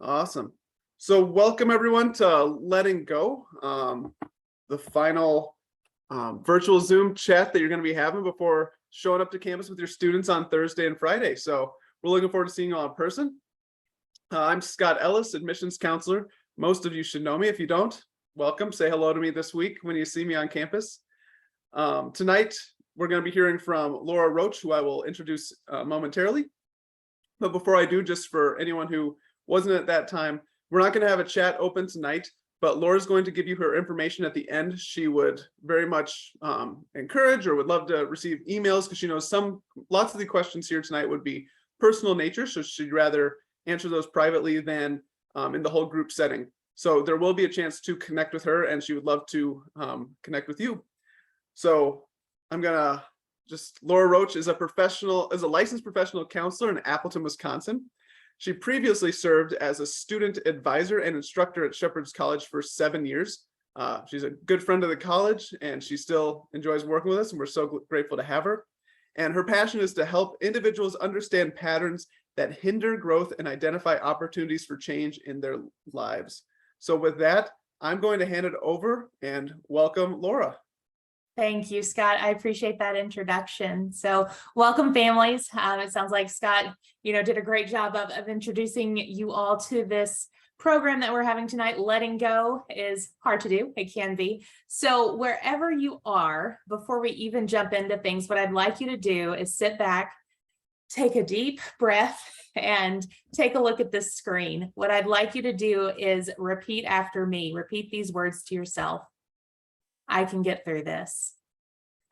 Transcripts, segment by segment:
Awesome. So welcome everyone to Letting Go, the final virtual Zoom chat that you're going to be having before showing up to campus with your students on Thursday and Friday. So we're looking forward to seeing you all in person. I'm Scott Ellis, admissions counselor. Most of you should know me. If you don't, welcome. Say hello to me this week when you see me on campus. Tonight, we're going to be hearing from Laura Roach, who I will introduce momentarily. But before I do, just for anyone who wasn't at that time, we're not going to have a chat open tonight, but Laura's going to give you her information at the end. She would very much encourage or would love to receive emails because she knows lots of the questions here tonight would be personal nature, so she'd rather answer those privately than in the whole group setting. So there will be a chance to connect with her, and she would love to connect with you. So I'm gonna Laura Roach is a licensed professional counselor in Appleton, Wisconsin. She previously served as a student advisor and instructor at Shepherd's College for 7 years. She's a good friend of the college, and she still enjoys working with us, and we're so grateful to have her. And her passion is to help individuals understand patterns that hinder growth and identify opportunities for change in their lives. So with that, I'm going to hand it over and welcome Laura. Thank you, Scott. I appreciate that introduction. So welcome, families. It sounds like Scott, did a great job of introducing you all to this program that we're having tonight. Letting go is hard to do. It can be. So wherever you are, before we even jump into things, what I'd like you to do is sit back, take a deep breath, and take a look at this screen. What I'd like you to do is repeat after me. Repeat these words to yourself. I can get through this.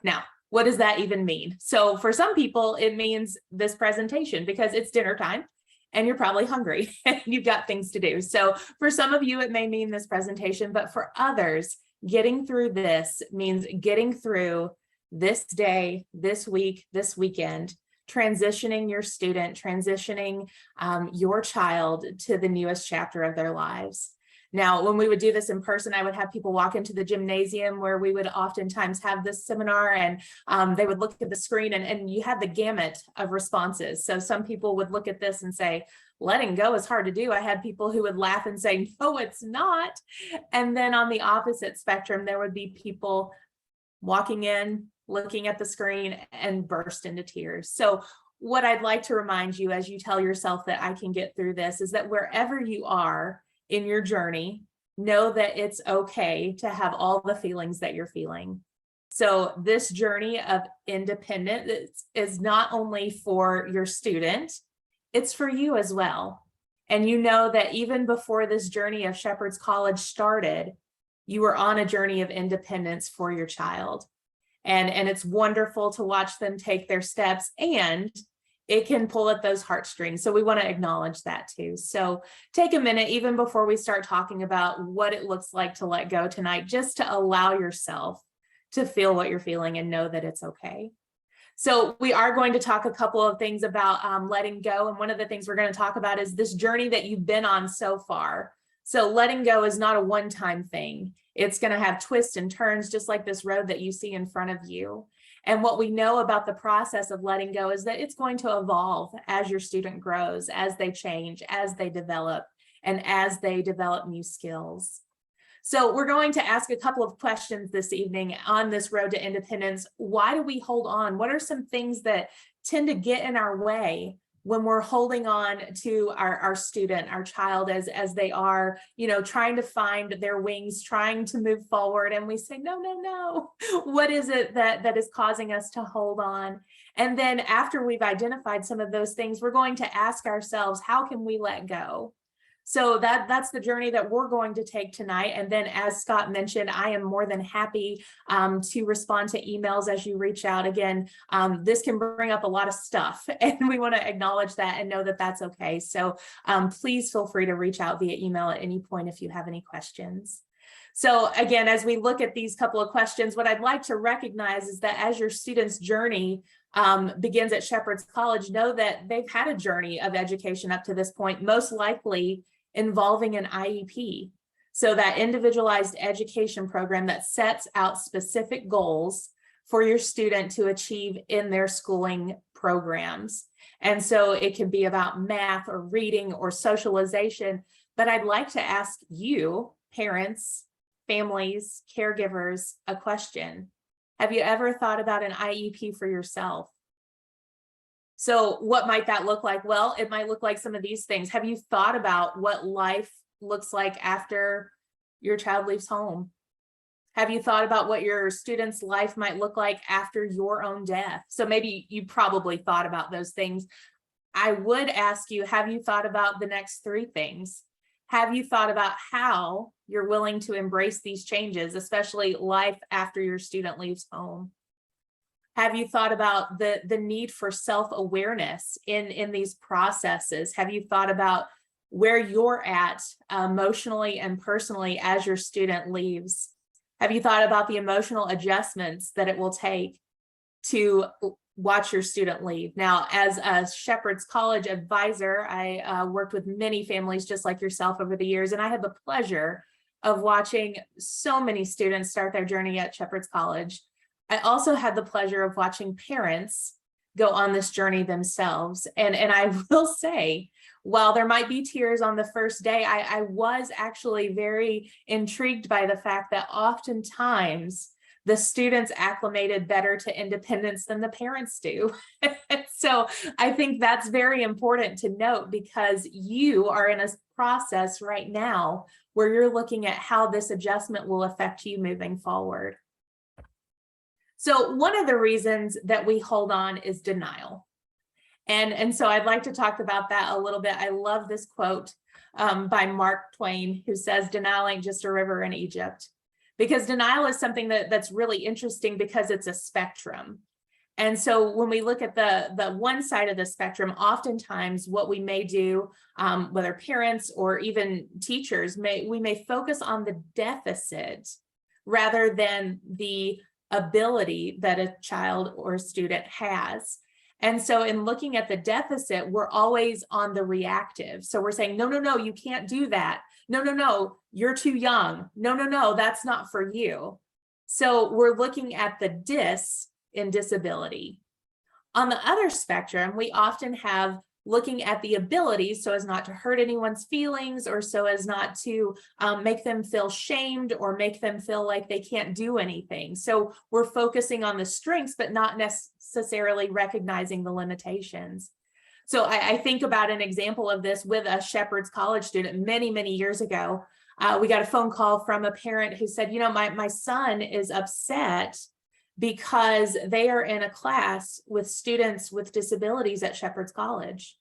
Now, what does that even mean? So for some people, it means this presentation because it's dinner time and you're probably hungry and you've got things to do. So for some of you, it may mean this presentation, but for others, getting through this means getting through this day, this week, this weekend, transitioning your student, transitioning your child to the newest chapter of their lives. Now, when we would do this in person, I would have people walk into the gymnasium where we would oftentimes have this seminar, and they would look at the screen and you had the gamut of responses. So some people would look at this and say, letting go is hard to do. I had people who would laugh and say, no, it's not. And then on the opposite spectrum, there would be people walking in, looking at the screen and burst into tears. So what I'd like to remind you as you tell yourself that I can get through this is that wherever you are in your journey, know that it's okay to have all the feelings that you're feeling. So this journey of independence is not only for your student, it's for you as well. And you know that even before this journey of Shepherd's College started, you were on a journey of independence for your child. And it's wonderful to watch them take their steps, and it can pull at those heartstrings. So we want to acknowledge that too. So take a minute, even before we start talking about what it looks like to let go tonight, just to allow yourself to feel what you're feeling and know that it's okay. So we are going to talk a couple of things about letting go. And one of the things we're going to talk about is this journey that you've been on so far. So letting go is not a one-time thing. It's going to have twists and turns, just like this road that you see in front of you. And what we know about the process of letting go is that it's going to evolve as your student grows, as they change, as they develop, and as they develop new skills. So we're going to ask a couple of questions this evening on this road to independence. Why do we hold on? What are some things that tend to get in our way when we're holding on to our student, our child, as they are, trying to find their wings, trying to move forward, and we say, no, no, no. What is it that is causing us to hold on? And then after we've identified some of those things, we're going to ask ourselves, how can we let go? So that's the journey that we're going to take tonight. And then, as Scott mentioned, I am more than happy to respond to emails as you reach out. Again, this can bring up a lot of stuff, and we want to acknowledge that and know that that's okay. So please feel free to reach out via email at any point if you have any questions. So again, as we look at these couple of questions, what I'd like to recognize is that as your student's journey begins at Shepherd's College, know that they've had a journey of education up to this point, most likely involving an IEP. So that individualized education program that sets out specific goals for your student to achieve in their schooling programs. And so it can be about math or reading or socialization, but I'd like to ask you, parents, families, caregivers, a question. Have you ever thought about an IEP for yourself? So what might that look like? Well, it might look like some of these things. Have you thought about what life looks like after your child leaves home? Have you thought about what your student's life might look like after your own death? So maybe you probably thought about those things. I would ask you, have you thought about the next three things? Have you thought about how you're willing to embrace these changes, especially life after your student leaves home? Have you thought about the need for self-awareness in these processes? Have you thought about where you're at emotionally and personally as your student leaves? Have you thought about the emotional adjustments that it will take to watch your student leave? Now, as a Shepherd's College advisor, I worked with many families just like yourself over the years, and I had the pleasure of watching so many students start their journey at Shepherd's College. I also had the pleasure of watching parents go on this journey themselves. And I will say, while there might be tears on the first day, I was actually very intrigued by the fact that oftentimes the students acclimated better to independence than the parents do. So I think that's very important to note, because you are in a process right now where you're looking at how this adjustment will affect you moving forward. So one of the reasons that we hold on is denial. And so I'd like to talk about that a little bit. I love this quote by Mark Twain, who says, "Denial ain't just a river in Egypt." Because denial is something that's really interesting because it's a spectrum. And so when we look at the one side of the spectrum, oftentimes what we may do, whether parents or even teachers, we may focus on the deficit rather than the ability that a child or student has. And so in looking at the deficit, we're always on the reactive. So we're saying, no, no, no, you can't do that. No, no, no, you're too young. No, no, no, that's not for you. So we're looking at the dis in disability. On the other spectrum, we often have looking at the abilities so as not to hurt anyone's feelings, or so as not to make them feel shamed or make them feel like they can't do anything. So we're focusing on the strengths, but not necessarily recognizing the limitations. So I think about an example of this with a Shepherd's College student many, many years ago. We got a phone call from a parent who said, you know, my son is upset because they are in a class with students with disabilities at Shepherd's College.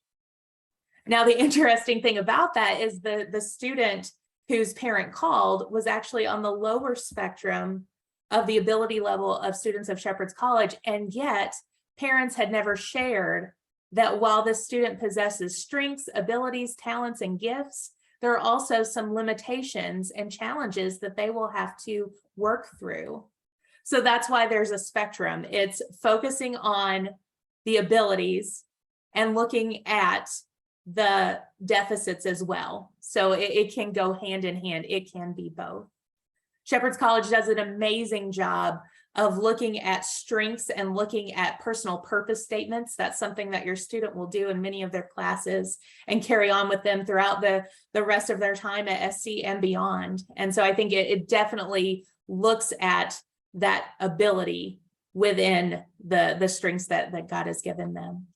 Now, the interesting thing about that is the student whose parent called was actually on the lower spectrum of the ability level of students of Shepherd's College, and yet parents had never shared that while this student possesses strengths, abilities, talents, and gifts, there are also some limitations and challenges that they will have to work through. So that's why there's a spectrum. It's focusing on the abilities and looking at the deficits as well. So it can go hand in hand. It can be both. Shepherd's College does an amazing job of looking at strengths and looking at personal purpose statements. That's something that your student will do in many of their classes and carry on with them throughout the rest of their time at SC and beyond. And so I think it definitely looks at that ability within the strengths that God has given them.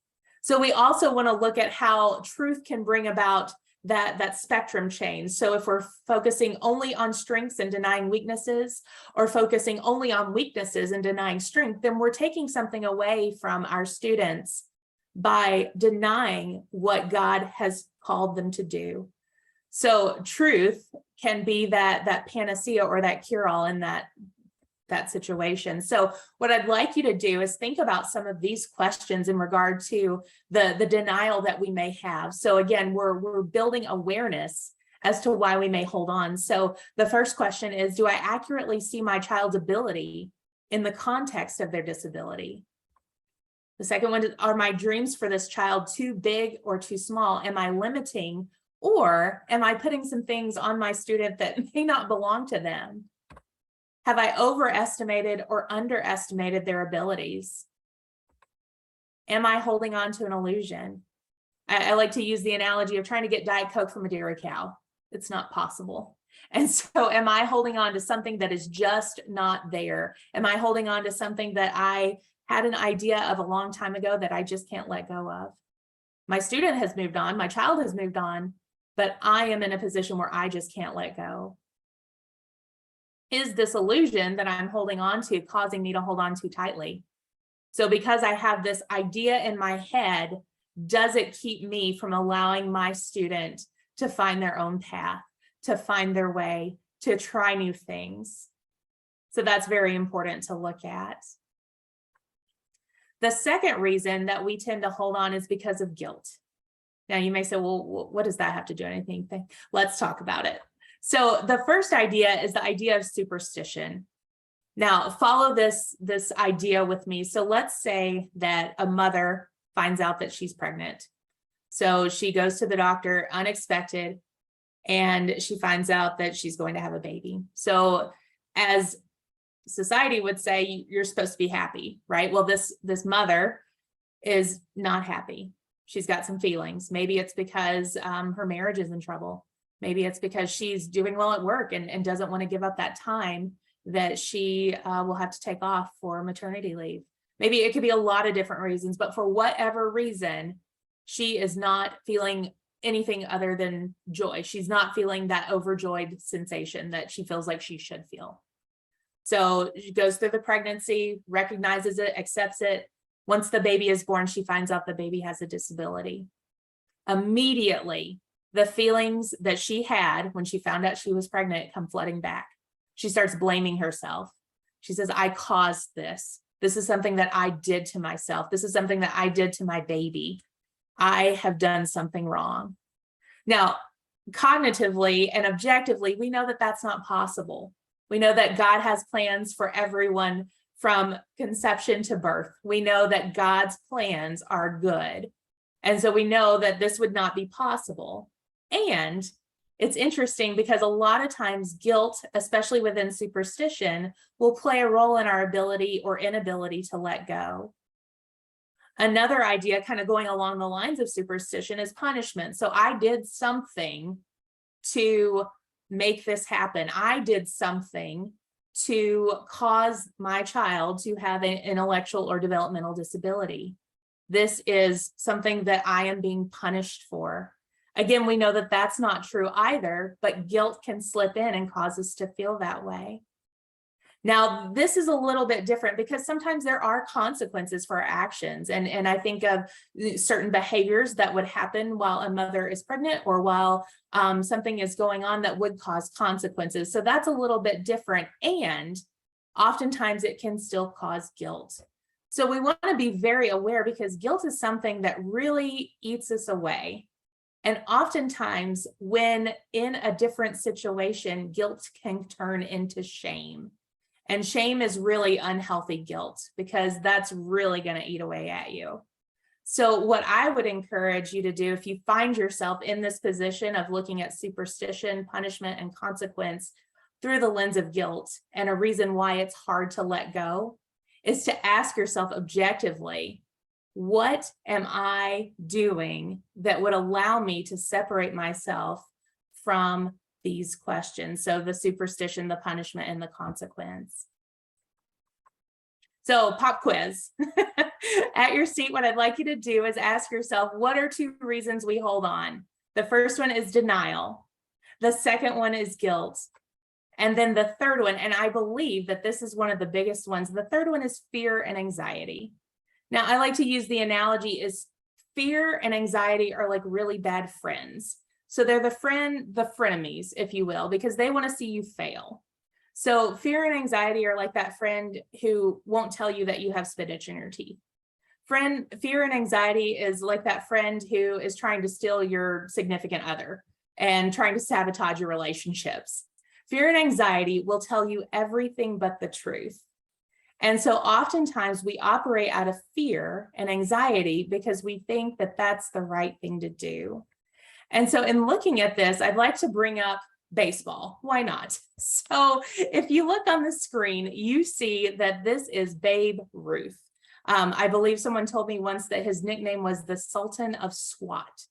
So we also want to look at how truth can bring about that spectrum change. So if we're focusing only on strengths and denying weaknesses, or focusing only on weaknesses and denying strength, then we're taking something away from our students by denying what God has called them to do. So truth can be that panacea or that cure-all in that situation. So what I'd like you to do is think about some of these questions in regard to the denial that we may have. So again, we're building awareness as to why we may hold on. So the first question is, do I accurately see my child's ability in the context of their disability? The second one is, are my dreams for this child too big or too small? Am I limiting, or am I putting some things on my student that may not belong to them? Have I overestimated or underestimated their abilities? Am I holding on to an illusion? I like to use the analogy of trying to get Diet Coke from a dairy cow. It's not possible. And so am I holding on to something that is just not there? Am I holding on to something that I had an idea of a long time ago that I just can't let go of? My student has moved on, my child has moved on, but I am in a position where I just can't let go. Is this illusion that I'm holding on to causing me to hold on too tightly? So because I have this idea in my head, does it keep me from allowing my student to find their own path, to find their way, to try new things? So that's very important to look at. The second reason that we tend to hold on is because of guilt. Now you may say, well, what does that have to do with anything? Let's talk about it. So the first idea is the idea of superstition. Now follow this idea with me. So let's say that a mother finds out that she's pregnant. So she goes to the doctor unexpected, and she finds out that she's going to have a baby. So as society would say, you're supposed to be happy, right? Well, this mother is not happy. She's got some feelings. Maybe it's because her marriage is in trouble. Maybe it's because she's doing well at work and doesn't want to give up that time that she will have to take off for maternity leave. Maybe it could be a lot of different reasons, but for whatever reason, she is not feeling anything other than joy. She's not feeling that overjoyed sensation that she feels like she should feel. So she goes through the pregnancy, recognizes it, accepts it. Once the baby is born, she finds out the baby has a disability. Immediately, the feelings that she had when she found out she was pregnant come flooding back. She starts blaming herself. She says, I caused this. This is something that I did to myself. This is something that I did to my baby. I have done something wrong. Now, cognitively and objectively, we know that that's not possible. We know that God has plans for everyone from conception to birth. We know that God's plans are good. And so we know that this would not be possible. And it's interesting because a lot of times guilt, especially within superstition, will play a role in our ability or inability to let go. Another idea kind of going along the lines of superstition is punishment. So I did something to make this happen. I did something to cause my child to have an intellectual or developmental disability. This is something that I am being punished for. Again, we know that that's not true either, but guilt can slip in and cause us to feel that way. Now, this is a little bit different because sometimes there are consequences for our actions. And I think of certain behaviors that would happen while a mother is pregnant or while something is going on that would cause consequences. So that's a little bit different. And oftentimes it can still cause guilt. So we want to be very aware because guilt is something that really eats us away. And oftentimes when in a different situation, guilt can turn into shame. And shame is really unhealthy guilt because that's really going to eat away at you. So what I would encourage you to do if you find yourself in this position of looking at superstition, punishment, and consequence through the lens of guilt and a reason why it's hard to let go is to ask yourself objectively, what am I doing that would allow me to separate myself from these questions? So the superstition, the punishment, and the consequence. So pop quiz. At your seat, what I'd like you to do is ask yourself, what are two reasons we hold on? The first one is denial. The second one is guilt. And then the third one, and I believe that this is one of the biggest ones, the third one is fear and anxiety. Now, I like to use the analogy is fear and anxiety are like really bad friends. So they're the frenemies, if you will, because they want to see you fail. So fear and anxiety are like that friend who won't tell you that you have spinach in your teeth. Fear and anxiety is like that friend who is trying to steal your significant other and trying to sabotage your relationships. Fear and anxiety will tell you everything but the truth. And so oftentimes we operate out of fear and anxiety because we think that that's the right thing to do. And so in looking at this, I'd like to bring up baseball. Why not? So if you look on the screen, you see that this is Babe Ruth. I believe someone told me once that his nickname was the Sultan of Squat,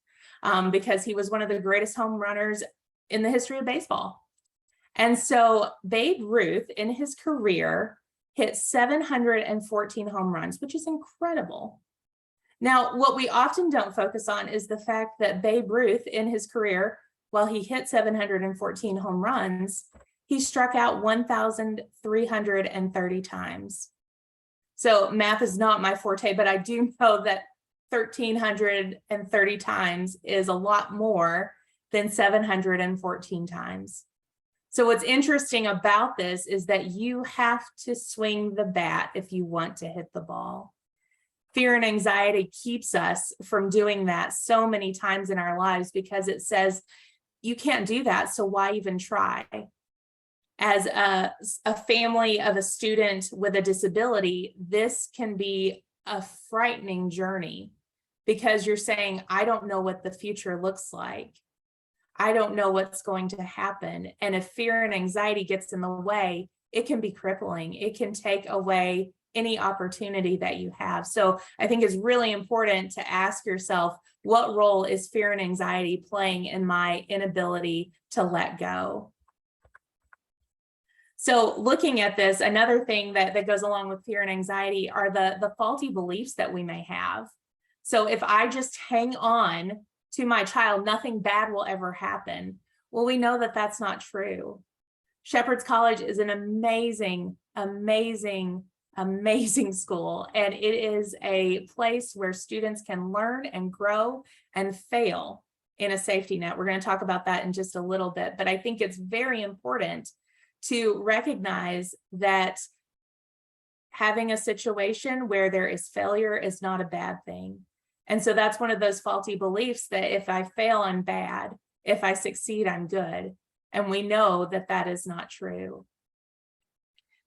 because he was one of the greatest home runners in the history of baseball. And so Babe Ruth in his career hit 714 home runs, which is incredible. Now, what we often don't focus on is the fact that Babe Ruth in his career, while he hit 714 home runs, he struck out 1,330 times. So math is not my forte, but I do know that 1,330 times is a lot more than 714 times. So what's interesting about this is that you have to swing the bat if you want to hit the ball. Fear and anxiety keeps us from doing that so many times in our lives because it says, you can't do that, so why even try? As a family of a student with a disability, this can be a frightening journey because you're saying, I don't know what the future looks like. I don't know what's going to happen. And if fear and anxiety gets in the way, it can be crippling. It can take away any opportunity that you have. So I think it's really important to ask yourself, what role is fear and anxiety playing in my inability to let go? So looking at this, another thing that goes along with fear and anxiety are the faulty beliefs that we may have. So if I just hang on to my child, nothing bad will ever happen. Well, we know that that's not true. Shepherd's College is an amazing, amazing, amazing school. And it is a place where students can learn and grow and fail in a safety net. We're going to talk about that in just a little bit, but I think it's very important to recognize that having a situation where there is failure is not a bad thing. And so that's one of those faulty beliefs that if I fail, I'm bad. If I succeed, I'm good. And we know that that is not true.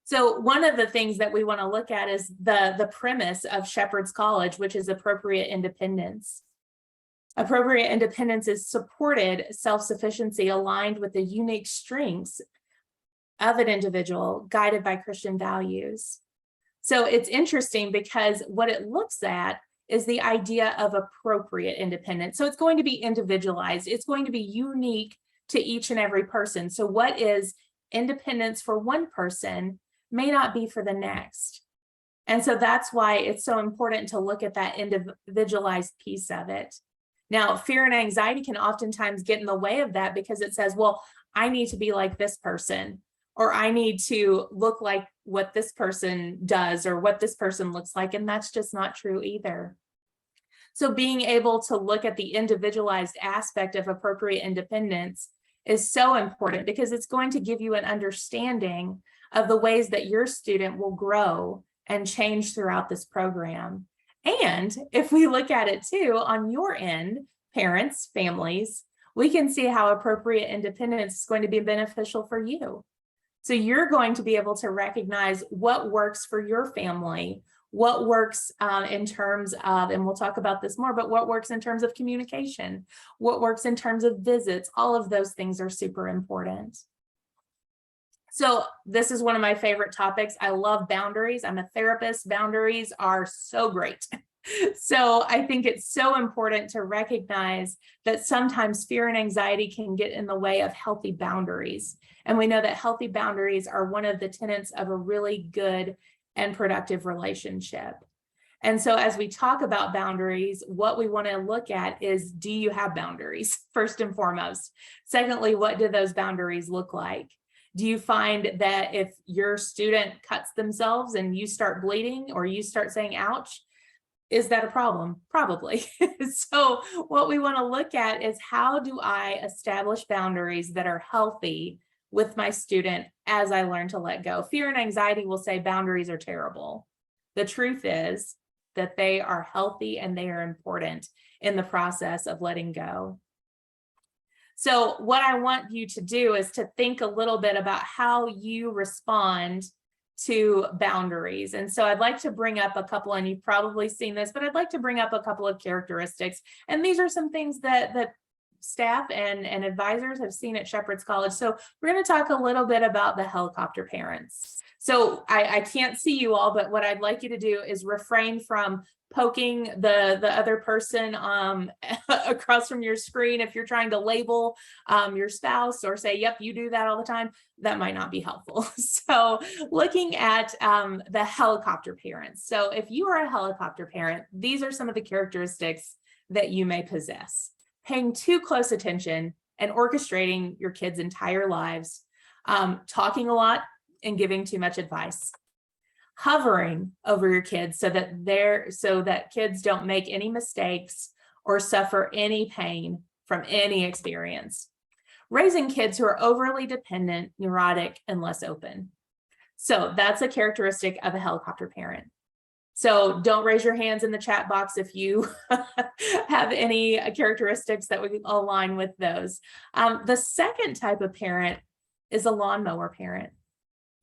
So one of the things that we want to look at is the premise of Shepherd's College, which is appropriate independence. Appropriate independence is supported self-sufficiency aligned with the unique strengths of an individual guided by Christian values. So it's interesting because what it looks at is the idea of appropriate independence. So it's going to be individualized. It's going to be unique to each and every person. So what is independence for one person may not be for the next. And so that's why it's so important to look at that individualized piece of it. Now, fear and anxiety can oftentimes get in the way of that because it says, well, I need to be like this person, or I need to look like what this person does or what this person looks like. And that's just not true either. So being able to look at the individualized aspect of appropriate independence is so important because it's going to give you an understanding of the ways that your student will grow and change throughout this program. And if we look at it too, on your end, parents, families, we can see how appropriate independence is going to be beneficial for you. So you're going to be able to recognize what works for your family, what works in terms of, and we'll talk about this more, but what works in terms of communication, what works in terms of visits, all of those things are super important. So this is one of my favorite topics. I love boundaries. I'm a therapist. Boundaries are so great. So I think it's so important to recognize that sometimes fear and anxiety can get in the way of healthy boundaries. And we know that healthy boundaries are one of the tenets of a really good and productive relationship. And so as we talk about boundaries, what we want to look at is, do you have boundaries, first and foremost? Secondly, what do those boundaries look like? Do you find that if your student cuts themselves and you start bleeding or you start saying, ouch, is that a problem? Probably. So what we want to look at is, how do I establish boundaries that are healthy with my student as I learn to let go? Fear and anxiety will say boundaries are terrible. The truth is that they are healthy and they are important in the process of letting go. So what I want you to do is to think a little bit about how you respond to boundaries. And so I'd like to bring up a couple, and you've probably seen this, but I'd like to bring up a couple of characteristics. And these are some things that staff and advisors have seen at Shepherd's College. So we're going to talk a little bit about the helicopter parents. So I can't see you all, but what I'd like you to do is refrain from poking the other person across from your screen. If you're trying to label your spouse or say, yep, you do that all the time, that might not be helpful. So looking at the helicopter parents. So if you are a helicopter parent, these are some of the characteristics that you may possess. Paying too close attention and orchestrating your kids' entire lives, talking a lot and giving too much advice, hovering over your kids so that kids don't make any mistakes or suffer any pain from any experience, raising kids who are overly dependent, neurotic, and less open. So that's a characteristic of a helicopter parent. So don't raise your hands in the chat box if you have any characteristics that would align with those. The second type of parent is a lawnmower parent.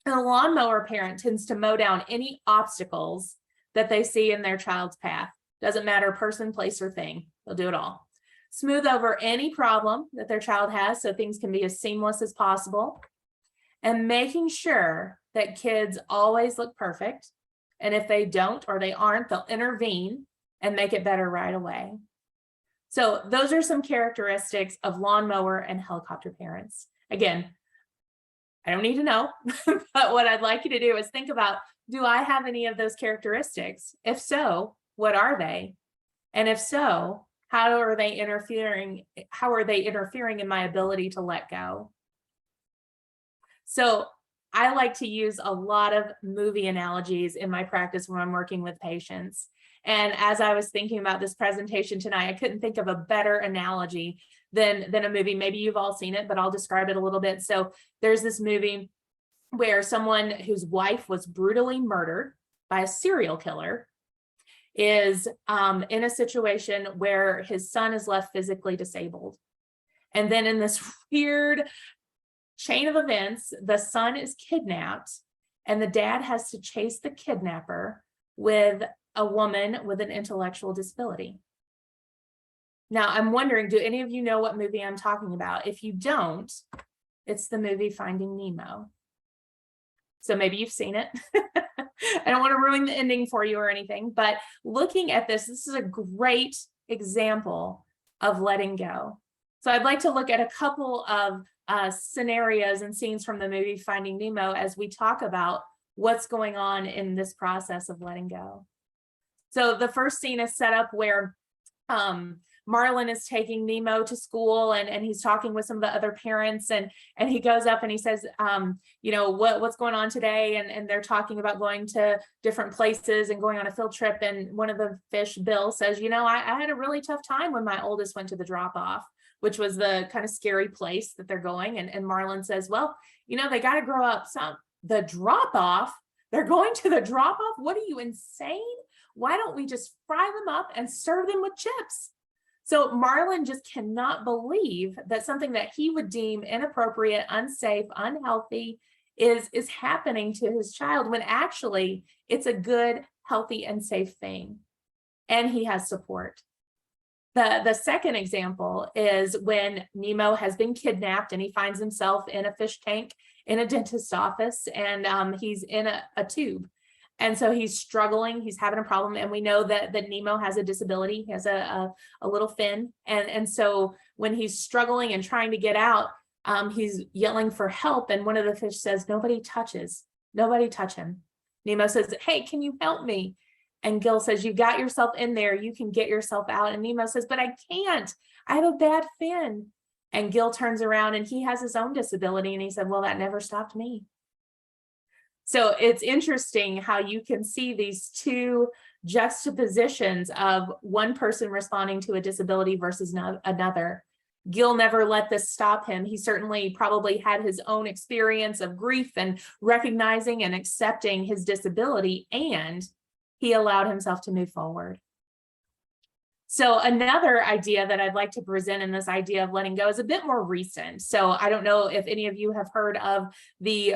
And a lawnmower parent tends to mow down any obstacles that they see in their child's path. Doesn't matter person, place, or thing. They'll do it all. Smooth over any problem that their child has so things can be as seamless as possible. And making sure that kids always look perfect. And if they don't or they aren't, they'll intervene and make it better right away. So those are some characteristics of lawnmower and helicopter parents. Again, I don't need to know, but what I'd like you to do is think about, do I have any of those characteristics? If so, what are they? And if so, how are they interfering in my ability to let go? So I like to use a lot of movie analogies in my practice when I'm working with patients. And as I was thinking about this presentation tonight, I couldn't think of a better analogy than a movie. Maybe you've all seen it, but I'll describe it a little bit. So there's this movie where someone whose wife was brutally murdered by a serial killer is in a situation where his son is left physically disabled. And then in this weird chain of events, the son is kidnapped and the dad has to chase the kidnapper with a woman with an intellectual disability. Now, I'm wondering, do any of you know what movie I'm talking about? If you don't, it's the movie Finding Nemo. So maybe you've seen it. I don't want to ruin the ending for you or anything, but looking at this is a great example of letting go. So I'd like to look at a couple of scenarios and scenes from the movie Finding Nemo as we talk about what's going on in this process of letting go. So the first scene is set up where Marlin is taking Nemo to school and he's talking with some of the other parents and he goes up and he says, what's going on today? And they're talking about going to different places and going on a field trip. And one of the fish, Bill, says, I had a really tough time when my oldest went to the drop off, which was the kind of scary place that they're going. And Marlin says, well, they got to grow up some. The drop off, they're going to the drop off. What are you, insane? Why don't we just fry them up and serve them with chips? So Marlin just cannot believe that something that he would deem inappropriate, unsafe, unhealthy is happening to his child when actually it's a good, healthy, and safe thing. And he has support. The second example is when Nemo has been kidnapped and he finds himself in a fish tank in a dentist's office and he's in a tube. And so he's struggling, he's having a problem. And we know that Nemo has a disability, he has a little fin. And so when he's struggling and trying to get out, he's yelling for help. And one of the fish says, nobody touch him. Nemo says, hey, can you help me? And Gil says, you got yourself in there, you can get yourself out. And Nemo says, but I can't, I have a bad fin. And Gil turns around and he has his own disability. And he said, well, that never stopped me. So it's interesting how you can see these two juxtapositions of one person responding to a disability versus another. Gil never let this stop him. He certainly probably had his own experience of grief and recognizing and accepting his disability, and he allowed himself to move forward. So another idea that I'd like to present in this idea of letting go is a bit more recent. So I don't know if any of you have heard of the,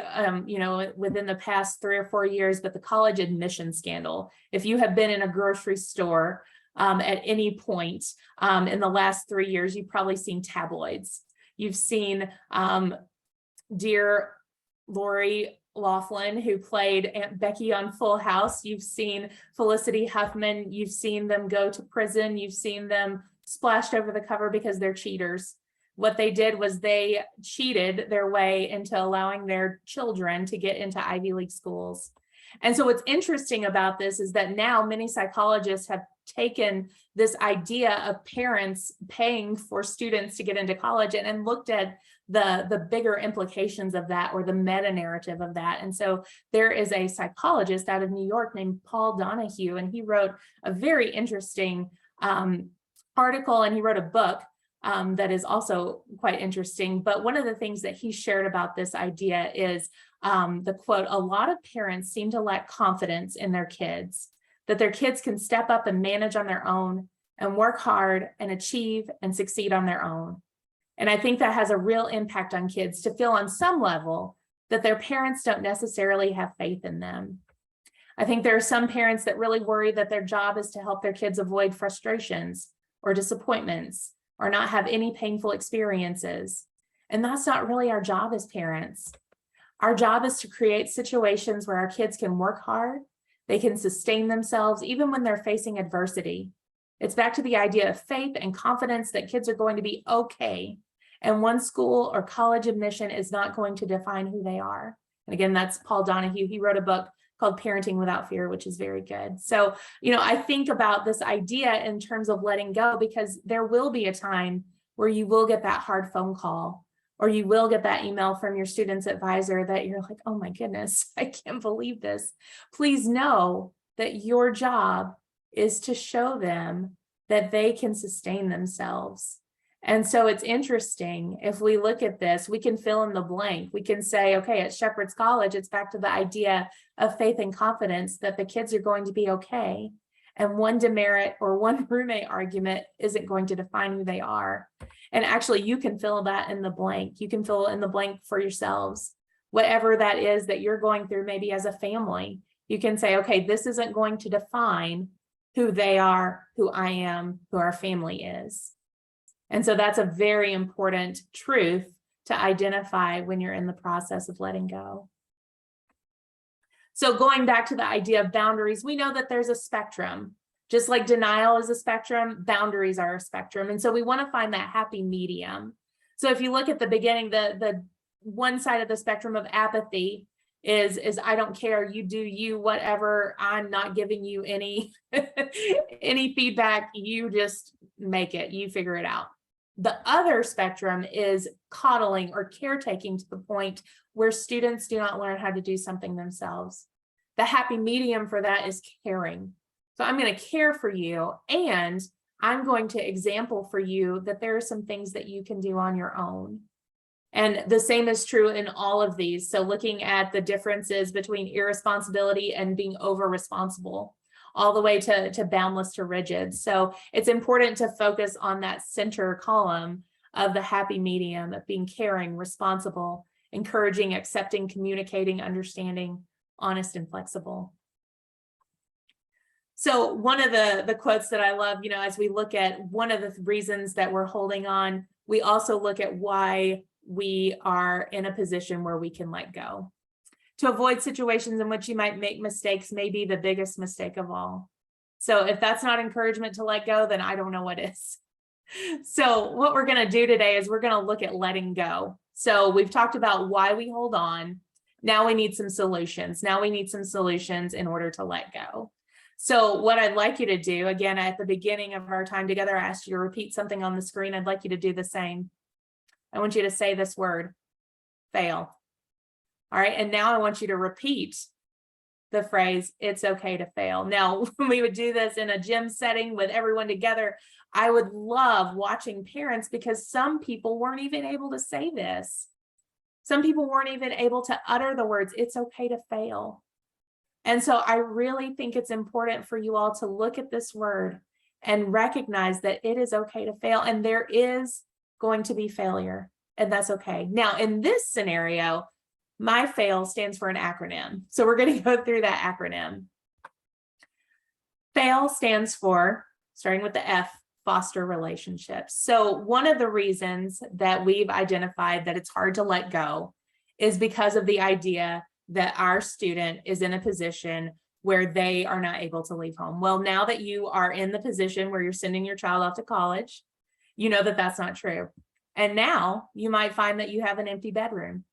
within the past 3 or 4 years, but the college admission scandal. If you have been in a grocery store at any point in the last 3 years, you've probably seen tabloids. You've seen dear Lori Loughlin, who played Aunt Becky on Full House. You've seen Felicity Huffman. You've seen them go to prison. You've seen them splashed over the cover because they're cheaters. What they did was they cheated their way into allowing their children to get into Ivy League schools. And so what's interesting about this is that now many psychologists have taken this idea of parents paying for students to get into college and looked at the bigger implications of that, or the meta narrative of that. And so there is a psychologist out of New York named Paul Donahue, and he wrote a very interesting article, and he wrote a book that is also quite interesting. But one of the things that he shared about this idea is the quote, "A lot of parents seem to lack confidence in their kids, that their kids can step up and manage on their own and work hard and achieve and succeed on their own." And I think that has a real impact on kids to feel on some level that their parents don't necessarily have faith in them. I think there are some parents that really worry that their job is to help their kids avoid frustrations or disappointments or not have any painful experiences. And that's not really our job as parents. Our job is to create situations where our kids can work hard, they can sustain themselves even when they're facing adversity. It's back to the idea of faith and confidence that kids are going to be okay. And one school or college admission is not going to define who they are. And again, that's Paul Donahue. He wrote a book called Parenting Without Fear, which is very good. So, I think about this idea in terms of letting go, because there will be a time where you will get that hard phone call, or you will get that email from your student's advisor that you're like, oh my goodness, I can't believe this. Please know that your job is to show them that they can sustain themselves. And so it's interesting, if we look at this, we can fill in the blank. We can say, okay, at Shepherd's College, it's back to the idea of faith and confidence that the kids are going to be okay. And one demerit or one roommate argument isn't going to define who they are. And actually, you can fill that in the blank. You can fill in the blank for yourselves. Whatever that is that you're going through, maybe as a family, you can say, okay, this isn't going to define who they are, who I am, who our family is. And so that's a very important truth to identify when you're in the process of letting go. So going back to the idea of boundaries, we know that there's a spectrum. Just like denial is a spectrum, boundaries are a spectrum. And so we want to find that happy medium. So if you look at the beginning, the one side of the spectrum of apathy is I don't care, you do you, whatever, I'm not giving you any any feedback, you just make it, you figure it out. The other spectrum is coddling or caretaking to the point where students do not learn how to do something themselves. The happy medium for that is caring. So I'm going to care for you, and I'm going to example for you that there are some things that you can do on your own. And the same is true in all of these. So looking at the differences between irresponsibility and being over responsible, all the way to boundless to rigid. So it's important to focus on that center column of the happy medium of being caring, responsible, encouraging, accepting, communicating, understanding, honest, and flexible. So one of the quotes that I love, as we look at one of the reasons that we're holding on, we also look at why we are in a position where we can let go. To avoid situations in which you might make mistakes may be the biggest mistake of all. So if that's not encouragement to let go, then I don't know what is. So what we're going to do today is we're going to look at letting go. So we've talked about why we hold on. Now we need some solutions. Now we need some solutions in order to let go. So what I'd like you to do, again, at the beginning of our time together, I asked you to repeat something on the screen. I'd like you to do the same. I want you to say this word, fail. All right, and now I want you to repeat the phrase, it's okay to fail. Now, when we would do this in a gym setting with everyone together, I would love watching parents, because some people weren't even able to say this. Some people weren't even able to utter the words, it's okay to fail. And so I really think it's important for you all to look at this word and recognize that it is okay to fail, and there is going to be failure, and that's okay. Now, in this scenario, my FAIL stands for an acronym. So we're going to go through that acronym. FAIL stands for starting with the F, foster relationships. So one of the reasons that we've identified that it's hard to let go is because of the idea that our student is in a position where they are not able to leave home. Well, now that you are in the position where you're sending your child off to college, you know that that's not true. And now you might find that you have an empty bedroom.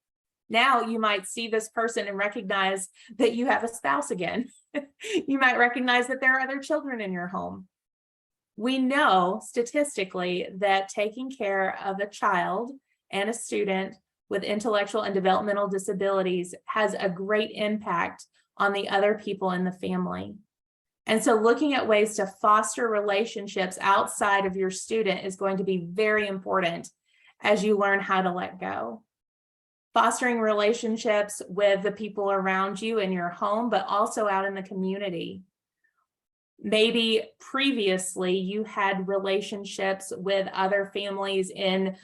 Now you might see this person and recognize that you have a spouse again. You might recognize that there are other children in your home. We know statistically that taking care of a child and a student with intellectual and developmental disabilities has a great impact on the other people in the family. And so looking at ways to foster relationships outside of your student is going to be very important as you learn how to let go. Fostering relationships with the people around you in your home, but also out in the community. Maybe previously you had relationships with other families in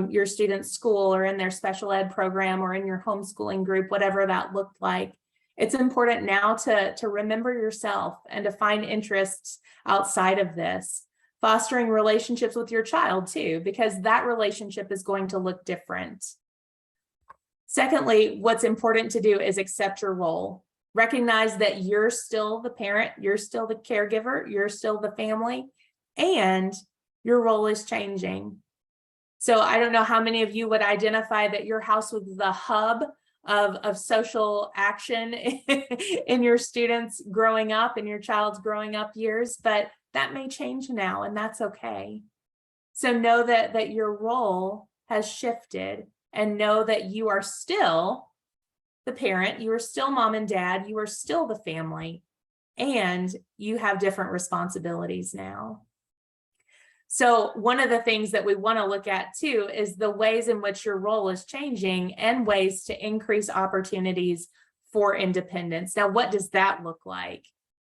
your student's school or in their special ed program or in your homeschooling group, whatever that looked like. It's important now to remember yourself and to find interests outside of this. Fostering relationships with your child too, because that relationship is going to look different. Secondly, what's important to do is accept your role. Recognize that you're still the parent, you're still the caregiver, you're still the family, and your role is changing. So I don't know how many of you would identify that your house was the hub of social action in your students growing up, in your child's growing up years, but that may change now, and that's okay. So know that your role has shifted, and know that you are still the parent, you are still mom and dad, you are still the family, and you have different responsibilities now. So one of the things that we want to look at too is the ways in which your role is changing and ways to increase opportunities for independence. Now, what does that look like?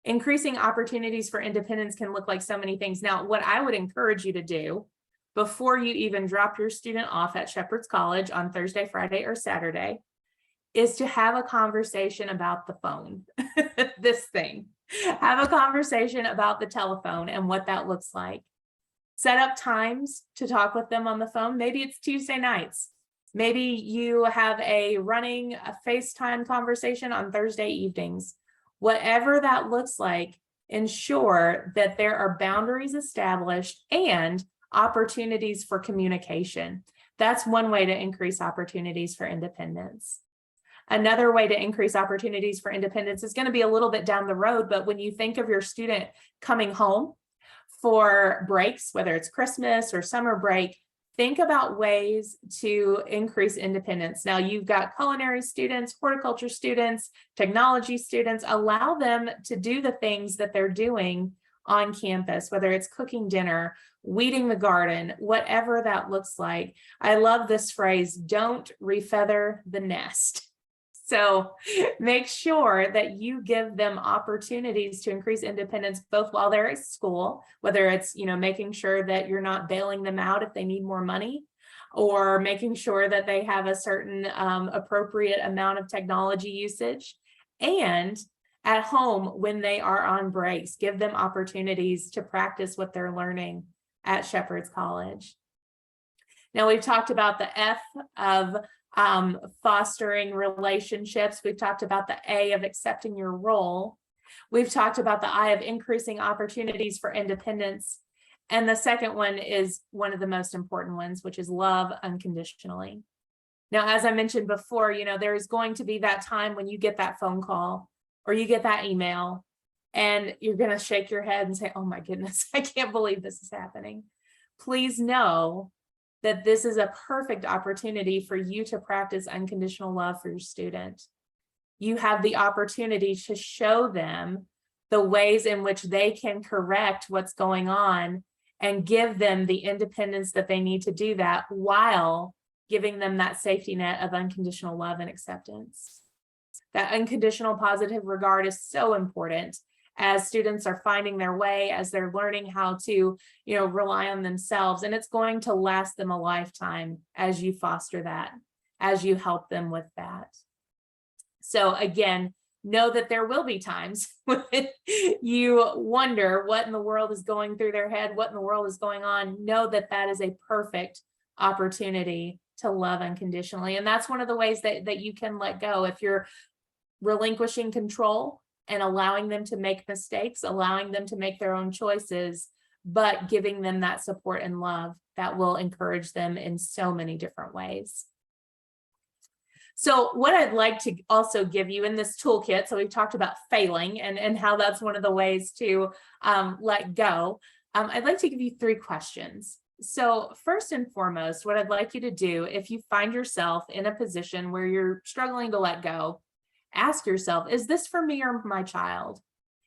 Increasing opportunities for independence can look like so many things. Now, what I would encourage you to do before you even drop your student off at Shepherd's College on Thursday, Friday, or Saturday is to have a conversation about the phone, this thing. Have a conversation about the telephone and what that looks like. Set up times to talk with them on the phone. Maybe it's Tuesday nights. Maybe you have a FaceTime conversation on Thursday evenings. Whatever that looks like, ensure that there are boundaries established and opportunities for communication. That's one way to increase opportunities for independence. Another way to increase opportunities for independence is going to be a little bit down the road, but when you think of your student coming home for breaks, whether it's Christmas or summer break, think about ways to increase independence. Now, you've got culinary students, horticulture students, technology students. Allow them to do the things that they're doing on campus, whether it's cooking dinner, weeding the garden, whatever that looks like. I love this phrase, don't refeather the nest. So make sure that you give them opportunities to increase independence, both while they're at school, whether it's, making sure that you're not bailing them out if they need more money, or making sure that they have a certain appropriate amount of technology usage, and at home when they are on breaks, give them opportunities to practice what they're learning at Shepherd's College. Now, we've talked about the F of fostering relationships. We've talked about the A of accepting your role. We've talked about the I of increasing opportunities for independence. And the second one is one of the most important ones, which is love unconditionally. Now, as I mentioned before, there's going to be that time when you get that phone call or you get that email and you're going to shake your head and say, oh my goodness, I can't believe this is happening. Please know that this is a perfect opportunity for you to practice unconditional love for your student. You have the opportunity to show them the ways in which they can correct what's going on and give them the independence that they need to do that, while giving them that safety net of unconditional love and acceptance. That unconditional positive regard is so important as students are finding their way, as they're learning how to, rely on themselves. And it's going to last them a lifetime as you foster that, as you help them with that. So again, know that there will be times when you wonder what in the world is going through their head, what in the world is going on. Know that that is a perfect opportunity to love unconditionally. And that's one of the ways that you can let go. If you're relinquishing control and allowing them to make mistakes, allowing them to make their own choices, but giving them that support and love that will encourage them in so many different ways. So what I'd like to also give you in this toolkit, so we've talked about failing and how that's one of the ways to let go. I'd like to give you 3 questions. So first and foremost, what I'd like you to do, if you find yourself in a position where you're struggling to let go, ask yourself, is this for me or my child?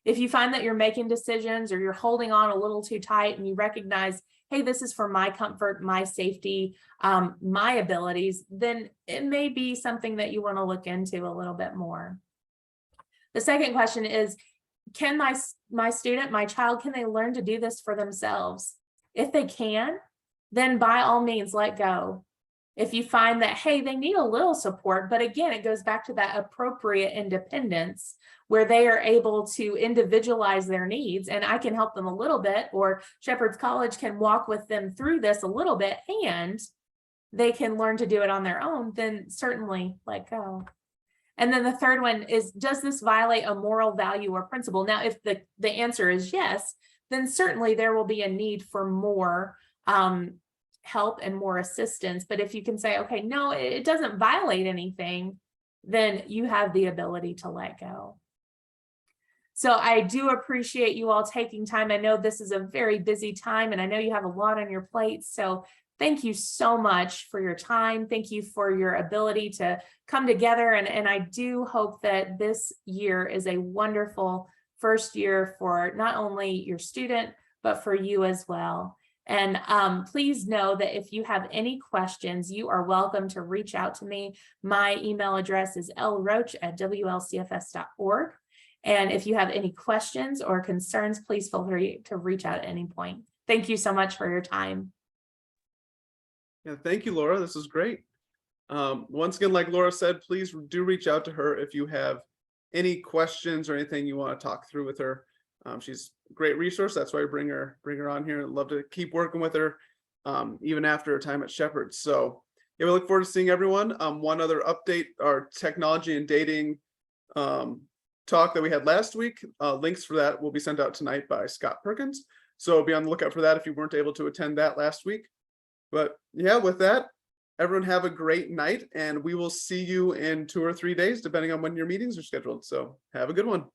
If you find that you're making decisions or you're holding on a little too tight and you recognize, hey, this is for my comfort, my safety, my abilities, then it may be something that you want to look into a little bit more. The second question is, can my student, my child, can they learn to do this for themselves? If they can, then by all means, let go. If you find that, hey, they need a little support, but again, it goes back to that appropriate independence where they are able to individualize their needs, and I can help them a little bit, or Shepherd's College can walk with them through this a little bit, and they can learn to do it on their own, then certainly let go. And then the third one is, does this violate a moral value or principle? Now, if the answer is yes, then certainly there will be a need for more help and more assistance. But if you can say, okay, no, it doesn't violate anything, then you have the ability to let go. So I do appreciate you all taking time. I know this is a very busy time and I know you have a lot on your plate. So thank you so much for your time. Thank you for your ability to come together. And I do hope that this year is a wonderful first year for not only your student, but for you as well. And please know that if you have any questions, you are welcome to reach out to me. My email address is lroach@wlcfs.org. And if you have any questions or concerns, please feel free to reach out at any point. Thank you so much for your time. Yeah, thank you, Laura. This is great. Once again, like Laura said, please do reach out to her if you have any questions or anything you want to talk through with her. She's a great resource. That's why I bring her on here. I'd love to keep working with her even after her time at Shepherd. So yeah, we look forward to seeing everyone. One other update, our technology and dating talk that we had last week, links for that will be sent out tonight by Scott Perkins. So be on the lookout for that if you weren't able to attend that last week. But yeah, with that, everyone have a great night, and we will see you in 2 or 3 days, depending on when your meetings are scheduled. So have a good one.